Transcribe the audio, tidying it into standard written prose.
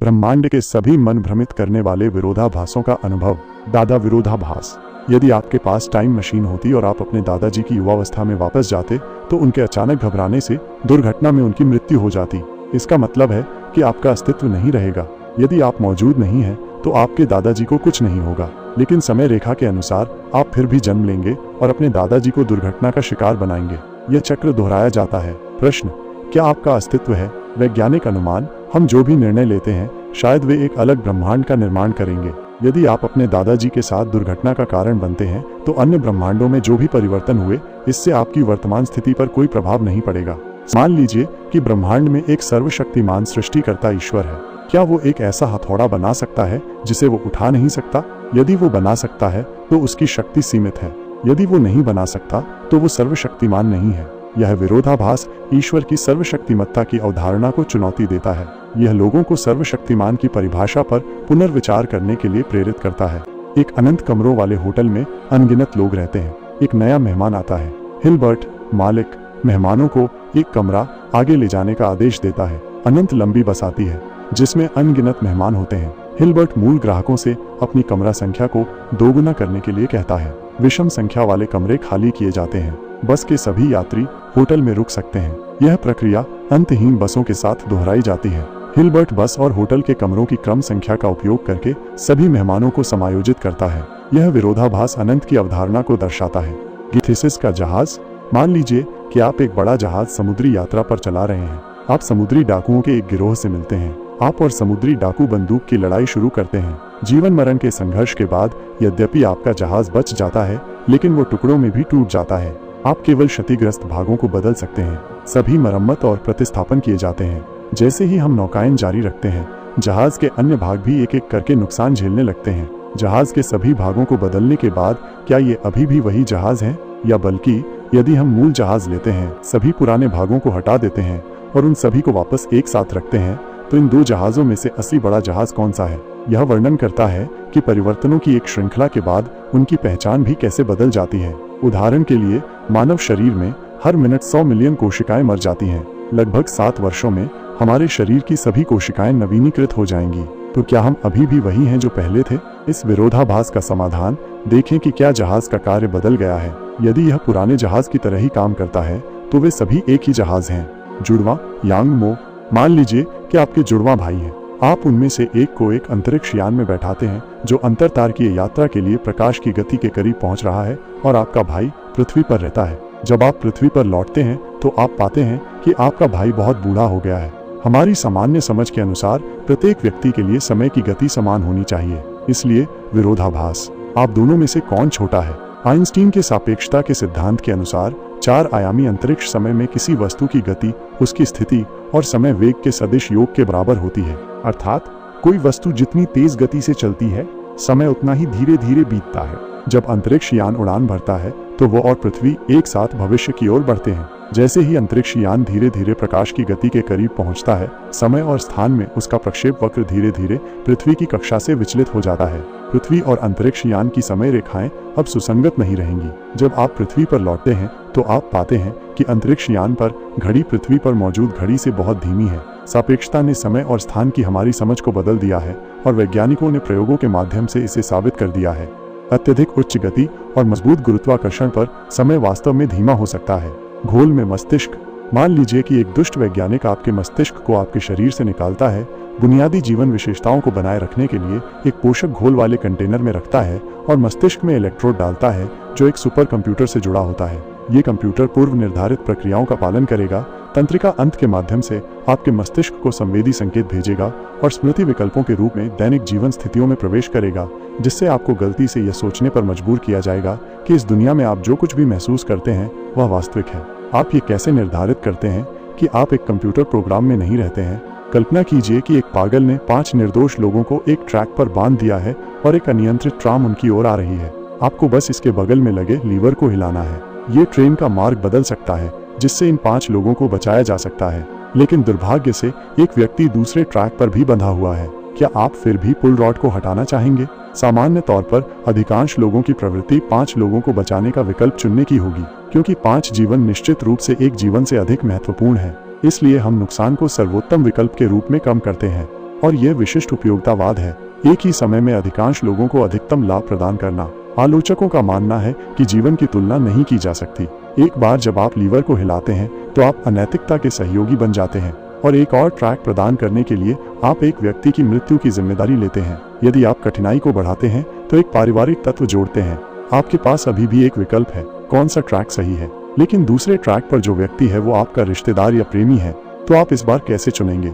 ब्रह्मांड के सभी मन भ्रमित करने वाले विरोधाभासों का अनुभव। दादा विरोधाभास। यदि आपके पास टाइम मशीन होती और आप अपने दादाजी की युवावस्था में वापस जाते तो उनके अचानक घबराने से दुर्घटना में उनकी मृत्यु हो जाती। इसका मतलब है कि आपका अस्तित्व नहीं रहेगा। यदि आप मौजूद नहीं हैं तो आपके दादाजी को कुछ नहीं होगा, लेकिन समय रेखा के अनुसार आप फिर भी जन्म लेंगे और अपने दादाजी को दुर्घटना का शिकार बनाएंगे। यह चक्र दोहराया जाता है। प्रश्न, क्या आपका अस्तित्व है? वैज्ञानिक अनुमान, हम जो भी निर्णय लेते हैं शायद वे एक अलग ब्रह्मांड का निर्माण करेंगे। यदि आप अपने दादाजी के साथ दुर्घटना का कारण बनते हैं तो अन्य ब्रह्मांडों में जो भी परिवर्तन हुए इससे आपकी वर्तमान स्थिति पर कोई प्रभाव नहीं पड़ेगा। मान लीजिए कि ब्रह्मांड में एक सर्वशक्तिमान सृष्टिकर्ता ईश्वर है। क्या वो एक ऐसा हथौड़ा बना सकता है जिसे वो उठा नहीं सकता? यदि वो बना सकता है तो उसकी शक्ति सीमित है। यदि वो नहीं बना सकता तो वो सर्वशक्तिमान नहीं है। यह विरोधाभास ईश्वर की सर्वशक्तिमत्ता की अवधारणा को चुनौती देता है। यह लोगों को सर्वशक्तिमान की परिभाषा पर पुनर्विचार करने के लिए प्रेरित करता है। एक अनंत कमरों वाले होटल में अनगिनत लोग रहते हैं। एक नया मेहमान आता है। हिलबर्ट, मालिक, मेहमानों को एक कमरा आगे ले जाने का आदेश देता है। अनंत लंबी बस आती है जिसमें अनगिनत मेहमान होते हैं। हिलबर्ट मूल ग्राहकों से अपनी कमरा संख्या को दोगुना करने के लिए कहता है। विषम संख्या वाले कमरे खाली किए जाते हैं। बस के सभी यात्री होटल में रुक सकते हैं। यह प्रक्रिया अंतहीन बसों के साथ दोहराई जाती है। हिलबर्ट बस और होटल के कमरों की क्रम संख्या का उपयोग करके सभी मेहमानों को समायोजित करता है। यह विरोधाभास अनंत की अवधारणा को दर्शाता है। थिसिस का जहाज। मान लीजिए कि आप एक बड़ा जहाज समुद्री यात्रा पर चला रहे हैं। आप समुद्री डाकुओं के एक गिरोह से मिलते हैं। आप और समुद्री डाकू बंदूक की लड़ाई शुरू करते हैं। जीवन मरण के संघर्ष के बाद यद्यपि आपका जहाज बच जाता है लेकिन वो टुकड़ों में भी टूट जाता है। आप केवल क्षतिग्रस्त भागों को बदल सकते हैं। सभी मरम्मत और प्रतिस्थापन किए जाते हैं। जैसे ही हम नौकायन जारी रखते हैं जहाज के अन्य भाग भी एक एक करके नुकसान झेलने लगते हैं। जहाज के सभी भागों को बदलने के बाद क्या ये अभी भी वही जहाज है, या बल्कि यदि हम मूल जहाज लेते हैं, सभी पुराने भागों को हटा देते हैं और उन सभी को वापस एक साथ रखते हैं, तो इन दो जहाजों में से असली बड़ा जहाज कौन सा है? यह वर्णन करता है कि परिवर्तनों की एक श्रृंखला के बाद उनकी पहचान भी कैसे बदल जाती है। उदाहरण के लिए मानव शरीर में हर मिनट 100 मिलियन कोशिकाएं मर जाती हैं। लगभग 7 वर्षों में हमारे शरीर की सभी कोशिकाएं नवीनीकृत हो जाएंगी। तो क्या हम अभी भी वही हैं जो पहले थे? इस विरोधाभास का समाधान, देखें कि क्या जहाज का कार्य बदल गया है। यदि यह पुराने जहाज की तरह ही काम करता है तो वे सभी एक ही जहाज हैं। जुड़वा यांग मो। मान लीजिए कि आपके जुड़वा भाई हैं। आप उनमें से एक को एक अंतरिक्ष यान में बैठाते हैं जो अंतरतारकीय यात्रा के लिए प्रकाश की गति के करीब पहुंच रहा है और आपका भाई पृथ्वी पर रहता है। जब आप पृथ्वी पर लौटते हैं तो आप पाते हैं कि आपका भाई बहुत बूढ़ा हो गया है। हमारी सामान्य समझ के अनुसार प्रत्येक व्यक्ति के लिए समय की गति समान होनी चाहिए। इसलिए विरोधाभास, आप दोनों में से कौन छोटा है? आइंस्टीन के सापेक्षता के सिद्धांत के अनुसार 4 आयामी अंतरिक्ष समय में किसी वस्तु की गति उसकी स्थिति और समय वेग के सदिश योग के बराबर होती है। अर्थात कोई वस्तु जितनी तेज गति से चलती है समय उतना ही धीरे धीरे बीतता है। जब अंतरिक्ष यान उड़ान भरता है तो वो और पृथ्वी एक साथ भविष्य की ओर बढ़ते हैं। जैसे ही अंतरिक्ष यान धीरे धीरे प्रकाश की गति के करीब पहुंचता है, समय और स्थान में उसका प्रक्षेप वक्र धीरे धीरे पृथ्वी की कक्षा से विचलित हो जाता है। पृथ्वी और अंतरिक्ष यान की समय रेखाएं अब सुसंगत नहीं रहेंगी। जब आप पृथ्वी पर लौटते हैं तो आप पाते हैं कि अंतरिक्ष यान पर घड़ी पृथ्वी पर मौजूद घड़ी से बहुत धीमी है। सापेक्षता ने समय और स्थान की हमारी समझ को बदल दिया है और वैज्ञानिकों ने प्रयोगों के माध्यम से इसे साबित कर दिया है। अत्यधिक उच्च गति और मजबूत गुरुत्वाकर्षण पर समय वास्तव में धीमा हो सकता है। घोल में मस्तिष्क। मान लीजिए कि एक दुष्ट वैज्ञानिक आपके मस्तिष्क को आपके शरीर से निकालता है, बुनियादी जीवन विशेषताओं को बनाए रखने के लिए एक पोषक घोल वाले कंटेनर में रखता है और मस्तिष्क में इलेक्ट्रोड डालता है जो एक सुपर कंप्यूटर से जुड़ा होता है। ये कंप्यूटर पूर्व निर्धारित प्रक्रियाओं का पालन करेगा, तंत्रिका अंत के माध्यम से आपके मस्तिष्क को संवेदी संकेत भेजेगा और स्मृति विकल्पों के रूप में दैनिक जीवन स्थितियों में प्रवेश करेगा, जिससे आपको गलती से यह सोचने पर मजबूर किया जाएगा कि इस दुनिया में आप जो कुछ भी महसूस करते हैं वह वास्तविक है। आप ये कैसे निर्धारित करते हैं कि आप एक कंप्यूटर प्रोग्राम में नहीं रहते हैं? कल्पना कीजिए कि एक पागल ने 5 निर्दोष लोगों को एक ट्रैक पर बांध दिया है और एक अनियंत्रित ट्राम उनकी ओर आ रही है। आपको बस इसके बगल में लगे लीवर को हिलाना है। ये ट्रेन का मार्ग बदल सकता है जिससे इन 5 लोगों को बचाया जा सकता है, लेकिन दुर्भाग्य से एक व्यक्ति दूसरे ट्रैक पर भी बंधा हुआ है। क्या आप फिर भी पुल रॉड को हटाना चाहेंगे? सामान्य तौर पर अधिकांश लोगों की प्रवृत्ति 5 लोगों को बचाने का विकल्प चुनने की होगी, क्योंकि 5 जीवन निश्चित रूप से एक जीवन से अधिक महत्वपूर्ण है। इसलिए हम नुकसान को सर्वोत्तम विकल्प के रूप में कम करते हैं। और यह विशिष्ट उपयोगितावाद है, एक ही समय में अधिकांश लोगों को अधिकतम लाभ प्रदान करना। आलोचकों का मानना है कि जीवन की तुलना नहीं की जा सकती। एक बार जब आप लीवर को हिलाते हैं तो आप अनैतिकता के सहयोगी बन जाते हैं और एक और ट्रैक प्रदान करने के लिए आप एक व्यक्ति की मृत्यु की जिम्मेदारी लेते हैं। यदि आप कठिनाई को बढ़ाते हैं तो एक पारिवारिक तत्व जोड़ते हैं। आपके पास अभी भी एक विकल्प है, कौन सा ट्रैक सही है, लेकिन दूसरे ट्रैक पर जो व्यक्ति है वो आपका रिश्तेदार या प्रेमी है, तो आप इस बार कैसे चुनेंगे?